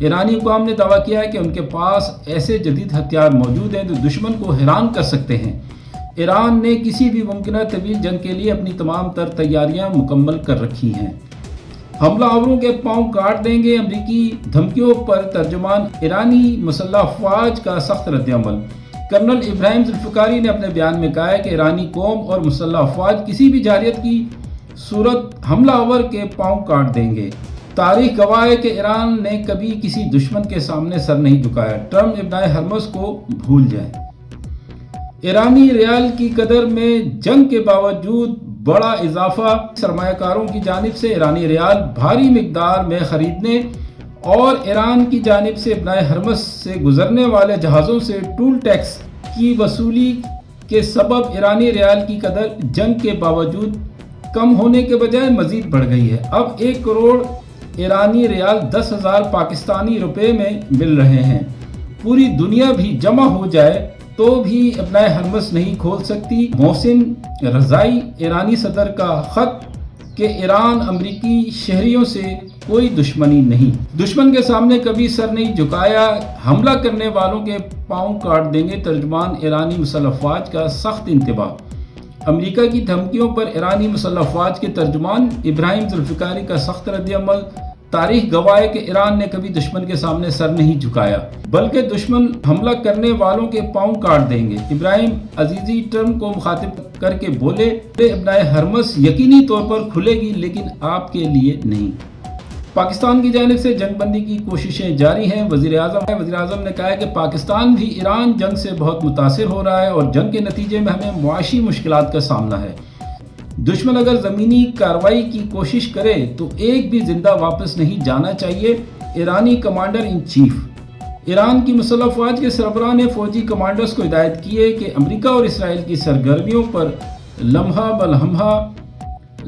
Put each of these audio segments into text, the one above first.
ایرانی حکام نے دعویٰ کیا ہے کہ ان کے پاس ایسے جدید ہتھیار موجود ہیں جو دشمن کو حیران کر سکتے ہیں۔ ایران نے کسی بھی ممکنہ طویل جنگ کے لیے اپنی تمام تر تیاریاں مکمل کر رکھی ہیں۔ حملہ آوروں کے پاؤں کاٹ دیں گے، امریکی دھمکیوں پر ترجمان ایرانی مسلح افواج کا سخت رد عمل۔ کرنل ابراہیم ذوالفقاری نے اپنے بیان میں کہا ہے کہ ایرانی قوم اور مسلح افواج کسی بھی جارحیت کی صورت حملہ آور کے پاؤں کاٹ دیں گے۔ تاریخ گواہ ہے کہ ایران نے کبھی کسی دشمن کے سامنے سر نہیں جھکایا۔ ٹرمپ ابن ہرمز کو بھول جائیں۔ ایرانی ریال کی قدر میں جنگ کے باوجود بڑا اضافہ، سرمایہ کاروں کی جانب سے ایرانی ریال بھاری مقدار میں خریدنے اور ایران کی جانب سے ابن ہرمز سے گزرنے والے جہازوں سے ٹول ٹیکس کی وصولی کے سبب ایرانی ریال کی قدر جنگ کے باوجود کم ہونے کے بجائے مزید بڑھ گئی ہے۔ اب 1 کروڑ ایرانی ریال 10,000 پاکستانی روپے میں مل رہے ہیں۔ پوری دنیا بھی جمع ہو جائے تو بھی ابن ہرمز نہیں کھول سکتی۔ محسن رضائی ایرانی صدر کا خط کہ ایران امریکی شہریوں سے کوئی دشمنی نہیں، دشمن کے سامنے کبھی سر نہیں جھکایا، حملہ کرنے والوں کے پاؤں کاٹ دیں گے، ترجمان ایرانی مسلح افواج کا سخت انتباہ۔ امریکہ کی دھمکیوں پر ایرانی مسلح افواج کے ترجمان ابراہیم ذوالفقاری کا سخت رد عمل۔ تاریخ گواہ ہے کہ ایران نے کبھی دشمن کے سامنے سر نہیں جھکایا، بلکہ دشمن حملہ کرنے والوں کے پاؤں کاٹ دیں گے۔ ابراہیم عزیزی ٹرمپ کو مخاطب کر کے بولے، ابن ہرمز یقینی طور پر کھلے گی لیکن آپ کے لیے نہیں۔ پاکستان کی جانب سے جنگ بندی کی کوششیں جاری ہیں۔ وزیر اعظم نے کہا ہے کہ پاکستان بھی ایران جنگ سے بہت متاثر ہو رہا ہے اور جنگ کے نتیجے میں ہمیں معاشی مشکلات کا سامنا ہے۔ دشمن اگر زمینی کارروائی کی کوشش کرے تو ایک بھی زندہ واپس نہیں جانا چاہیے۔ ایرانی کمانڈر ان چیف۔ ایران کی مسلح افواج کے سربراہ نے فوجی کمانڈرز کو ہدایت کی ہے کہ امریکہ اور اسرائیل کی سرگرمیوں پر لمحہ بلمحہ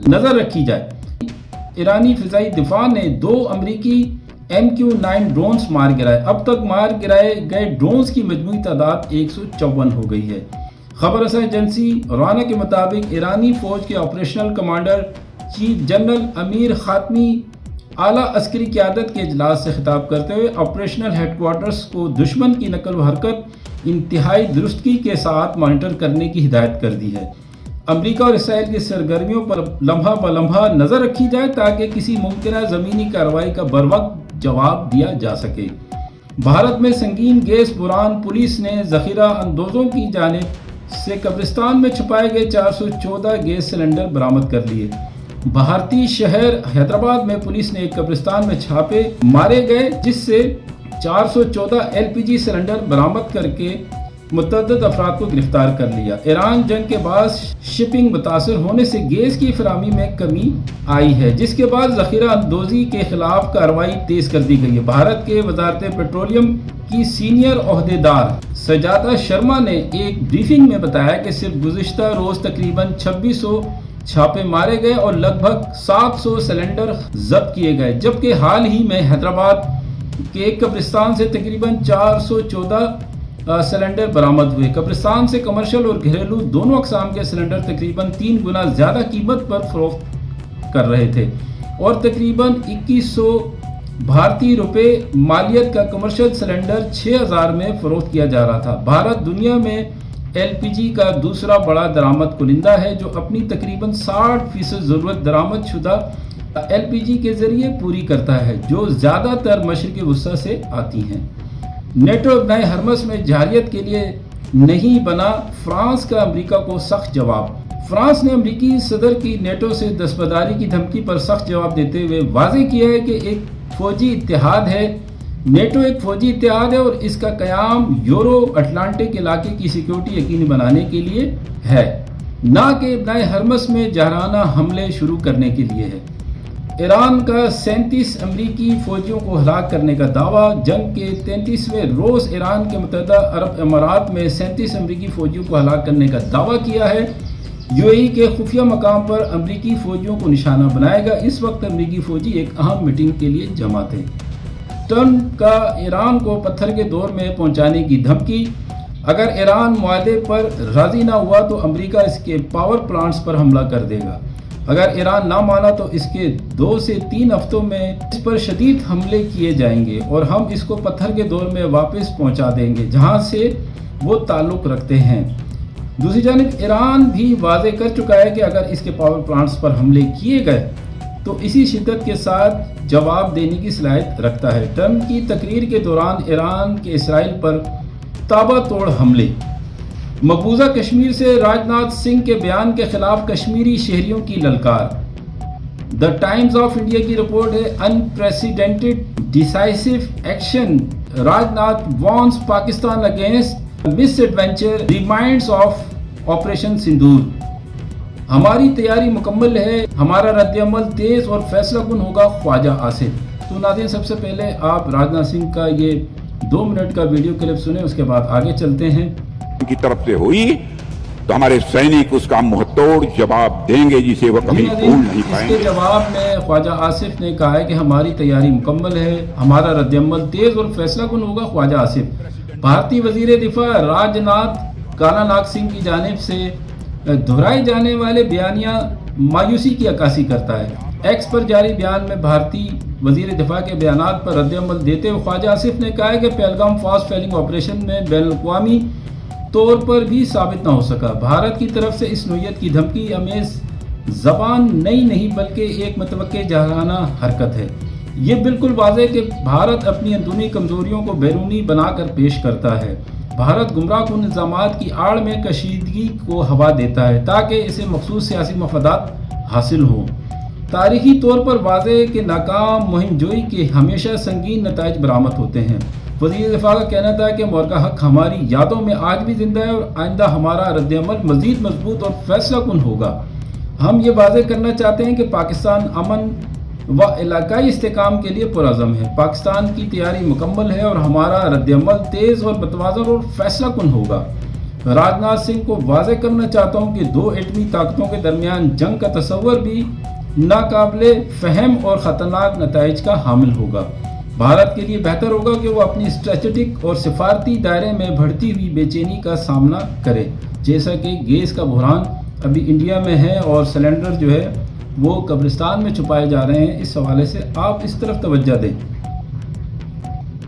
نظر رکھی جائے۔ ایرانی فضائی دفاع نے 2 امریکی MQ-9 ڈرونز مار گرائے۔ اب تک مار گرائے گئے ڈرونز کی مجموعی تعداد 154 ہو گئی ہے۔ خبر رساں ایجنسی رانا کے مطابق ایرانی فوج کے آپریشنل کمانڈر چیف جنرل امیر خاتمی اعلیٰ عسکری قیادت کے اجلاس سے خطاب کرتے ہوئے آپریشنل ہیڈ کوارٹرز کو دشمن کی نقل و حرکت انتہائی درستگی کے ساتھ مانیٹر کرنے کی ہدایت کر دی ہے۔ امریکہ اور اسرائیل کی سرگرمیوں پر لمحہ بلمحہ نظر رکھی جائے تاکہ کسی ممکنہ زمینی کارروائی کا بروقت جواب دیا جا سکے۔ بھارت میں سنگین گیس بحران، پولیس نے ذخیرہ اندوزوں کی جانب سے قبرستان میں چھپائے گئے 414 گیس سلنڈر برآمد کر لیے۔ بھارتی شہر حیدرآباد میں پولیس نے ایک قبرستان میں چھاپے مارے گئے جس سے 414 LPG سلنڈر برآمد کر کے متعدد افراد کو گرفتار کر لیا۔ ایران جنگ کے بعد شپنگ متاثر ہونے سے گیس کی فراہمی میں کمی آئی ہے، جس کے بعد ذخیرہ اندوزی کے خلاف کارروائی تیز کر دی گئی ہے۔ بھارت کے وزارت پیٹرولیم کی سینئر عہدیدار سجاتا شرما نے ایک بریفنگ میں بتایا کہ صرف گزشتہ روز تقریباً 2600 چھاپے مارے گئے اور لگ بھگ 700 سلنڈر ضبط کیے گئے، جبکہ حال ہی میں حیدرآباد کے ایک قبرستان سے تقریباً 414 سلنڈر برآمد ہوئے۔ قبرستان سے کمرشل اور گھریلو دونوں اقسام کے سلنڈر تقریباً 3 گنا زیادہ قیمت پر فروخت کر رہے تھے اور تقریباً 2100 بھارتی روپے مالیت کا کمرشل سلنڈر 6000 میں فروخت کیا جا رہا تھا۔ بھارت دنیا میں LPG کا دوسرا بڑا درآمد کنندہ ہے، جو اپنی تقریباً 60% ضرورت درآمد شدہ LPG کے ذریعے پوری کرتا ہے، جو زیادہ تر مشرقی وسطی سے آتی ہیں۔ نیٹو ابن ہرمز میں جارحیت کے لیے نہیں بنا، فرانس کا امریکہ کو سخت جواب۔ فرانس نے امریکی صدر کی نیٹو سے دستبرداری کی دھمکی پر سخت جواب دیتے ہوئے واضح کیا ہے کہ ایک فوجی اتحاد ہے۔ نیٹو ایک فوجی اتحاد ہے اور اس کا قیام یورو اٹلانٹک علاقے کی سیکیورٹی یقینی بنانے کے لیے ہے، نہ کہ ابن ہرمز میں جارحانہ حملے شروع کرنے کے لیے ہے۔ ایران کا 37 امریکی فوجیوں کو ہلاک کرنے کا دعویٰ۔ جنگ کے 33ویں روز ایران کے متحدہ عرب امارات میں 37 امریکی فوجیوں کو ہلاک کرنے کا دعویٰ کیا ہے۔ UAE کے خفیہ مقام پر امریکی فوجیوں کو نشانہ بنائے گا۔ اس وقت امریکی فوجی ایک اہم میٹنگ کے لیے جمع تھے۔ ٹرمپ کا ایران کو پتھر کے دور میں پہنچانے کی دھمکی۔ اگر ایران معاہدے پر راضی نہ ہوا تو امریکہ اس کے پاور پلانٹس پر حملہ کر دے گا۔ اگر ایران نہ مانا تو اس کے 2 سے 3 ہفتوں میں اس پر شدید حملے کیے جائیں گے اور ہم اس کو پتھر کے دور میں واپس پہنچا دیں گے جہاں سے وہ تعلق رکھتے ہیں۔ دوسری جانب ایران بھی واضح کر چکا ہے کہ اگر اس کے پاور پلانٹس پر حملے کیے گئے تو اسی شدت کے ساتھ جواب دینے کی صلاحیت رکھتا ہے۔ ٹرمپ کی تقریر کے دوران ایران کے اسرائیل پر تابہ توڑ حملے۔ مقبوضہ کشمیر سے راجناتھ سنگھ کے بیان کے خلاف کشمیری شہریوں کی للکار۔ دی ٹائمز آف انڈیا کی رپورٹ ہے unprecedented decisive action, Rajnath warns Pakistan against misadventure reminds of operation Sindoor. ہماری تیاری مکمل ہے، ہمارا رد عمل تیز اور فیصلہ کن ہوگا، خواجہ آصف۔ تو ناظرین سب سے پہلے آپ راجناتھ سنگھ کا یہ 2 منٹ کا ویڈیو کلپ سنیں، اس کے بعد آگے چلتے ہیں۔ کی طرف سے ہوئی تو ہمارے سینک اس کا منہ توڑ جواب دیں گے جسے وہ کبھی بھول نہیں پائیں گے۔ اس کے جواب میں خواجہ آصف نے کہا ہے کہ ہماری تیاری مکمل ہے، ہمارا رد عمل تیز اور فیصلہ کن ہوگا، خواجہ آصف۔ بھارتی وزیر دفاع راجناتھ کالا ناگ سنگھ کی جانب سے دہرائے جانے والے بیانیہ مایوسی کی عکاسی کرتا ہے۔ ایکس پر جاری بیان میں بھارتی وزیر دفاع کے بیانات پر رد عمل دیتے ہوئے خواجہ آصف نے کہا ہے کہ پہلگام فاسٹ فیلنگ آپریشن میں بین الاقوامی طور پر بھی ثابت نہ ہو سکا۔ بھارت کی طرف سے اس نوعیت کی دھمکی امیز زبان نئی نہیں بلکہ ایک متوقع جارحانہ حرکت ہے۔ یہ بالکل واضح ہے کہ بھارت اپنی اندرونی کمزوریوں کو بیرونی بنا کر پیش کرتا ہے۔ بھارت گمراہ کن الزامات کی آڑ میں کشیدگی کو ہوا دیتا ہے تاکہ اسے مخصوص سیاسی مفادات حاصل ہوں۔ تاریخی طور پر واضح ہے کہ ناکام مہم جوئی کے ہمیشہ سنگین نتائج برآمد ہوتے ہیں۔ وزیر دفاع کا کہنا تھا کہ مورخہ حق ہماری یادوں میں آج بھی زندہ ہے اور آئندہ ہمارا رد عمل مزید مضبوط اور فیصلہ کن ہوگا۔ ہم یہ واضح کرنا چاہتے ہیں کہ پاکستان امن و علاقائی استحکام کے لیے پرعزم ہے۔ پاکستان کی تیاری مکمل ہے اور ہمارا رد عمل تیز اور متوازن اور فیصلہ کن ہوگا۔ راجناتھ سنگھ کو واضح کرنا چاہتا ہوں کہ 2 ایٹمی طاقتوں کے درمیان جنگ کا تصور بھی ناقابل فہم اور خطرناک نتائج کا حامل ہوگا۔ بھارت کے لیے بہتر ہوگا کہ وہ اپنی اسٹریٹجک اور سفارتی دائرے میں بڑھتی ہوئی بے چینی کا سامنا کرے، جیسا کہ گیس کا بحران ابھی انڈیا میں ہے اور سلنڈر جو ہے وہ قبرستان میں چھپائے جا رہے ہیں۔ اس حوالے سے آپ اس طرف توجہ دیں۔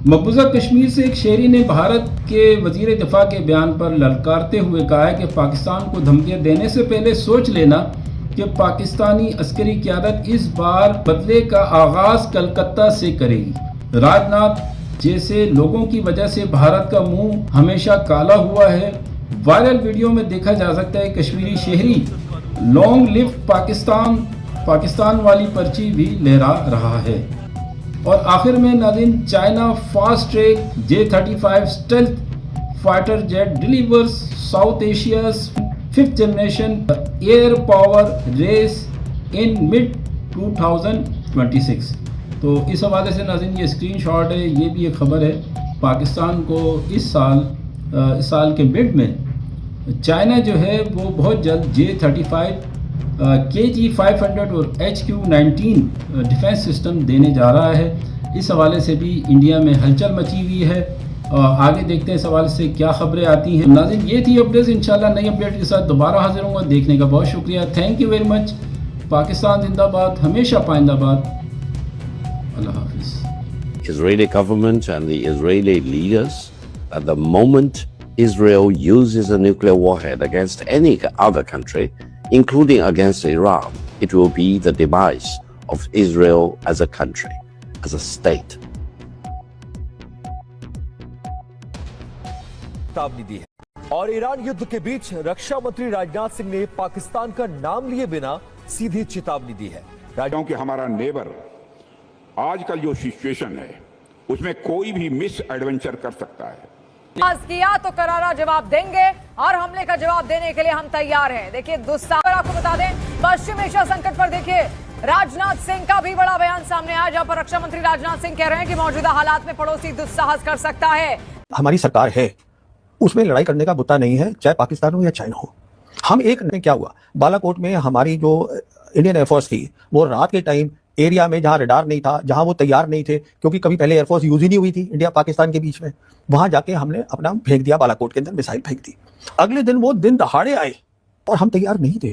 مقبوضہ کشمیر سے ایک شہری نے بھارت کے وزیر دفاع کے بیان پر للکارتے ہوئے کہا ہے کہ پاکستان کو دھمکیاں دینے سے پہلے سوچ لینا کہ پاکستانی عسکری قیادت اس بار بدلے کا آغاز کلکتہ سے کرے گی۔ راجناتھ جیسے لوگوں کی وجہ سے بھارت کا منہ ہمیشہ کالا ہوا ہے۔ وائرل ویڈیو میں دیکھا جا سکتا ہے کشمیری شہری لانگ لیو پاکستان والی پرچی بھی لہرا رہا ہے۔ اور آخر میں ناظرین، China fast track J-35 stealth fighter jet delivers South Asia's 5th generation air power race in mid 2026۔ تو اس حوالے سے ناظرین یہ اسکرین شاٹ ہے، یہ بھی ایک خبر ہے۔ پاکستان کو اس سال کے مڈ میں چائنا جو ہے وہ بہت جلد J-35 KG-500 اور HQ-19 ڈیفینس سسٹم دینے جا رہا ہے۔ اس حوالے سے بھی انڈیا میں ہلچل مچی ہوئی ہے۔ آگے دیکھتے ہیں اس حوالے سے کیا خبریں آتی ہیں۔ ناظرین یہ تھی اپڈیٹس، انشاءاللہ نئی اپڈیٹ کے ساتھ دوبارہ حاضر ہوں گا۔ دیکھنے کا بہت شکریہ، thank you very much. Pakistan زندہ باد، ہمیشہ پائندہ باد۔ اللہ حافظ۔ Israeli government and the Israeli leaders, at the moment Israel uses a nuclear warhead against any other country, including against Iran, it will be the demise of Israel as a country, as a state. چیتاونی دی ہے اور ایران یدھ کے بیچ رکشا منتری راجناتھ سنگھ نے پاکستان کا نام لیے بنا سیدھی چیتاونی دی ہے۔ کیونکہ ہمارا نیبر آج کل جو سچویشن ہے اس میں کوئی بھی مس ایڈونچر کر سکتا ہے۔ کیا تو کرارا جواب دیں گے اور حملے کا جواب دینے کے لیے ہم تیار ہیں۔ دیکھیے آپ کو بتا دیں پشچم ایشیا سنکٹ پر دیکھیے راجناتھ سنگھ کا بھی بڑا بیان سامنے آیا، جہاں پر رکشا منتری راجناتھ سنگھ کہہ رہے ہیں کہ موجودہ حالات میں پڑوسی دساہس کر سکتا ہے۔ ہماری سرکار ہے، اس میں لڑائی کرنے کا بتا نہیں ہے، چاہے پاکستان ہو یا چائنا ہو۔ ہم ایک نے کیا ہوا، بالا کوٹ میں ہماری جو انڈین ایئر فورس تھی وہ رات کے ٹائم ایریا میں جہاں ریڈار نہیں تھا، جہاں وہ تیار نہیں تھے، کیونکہ کبھی پہلے ایئر فورس یوز ہی نہیں ہوئی تھی انڈیا پاکستان کے بیچ میں، وہاں جا کے ہم نے اپنا پھینک دیا، بالا کوٹ کے اندر میسائل پھینک دی۔ اگلے دن وہ دن دہاڑے آئے اور ہم تیار نہیں تھے۔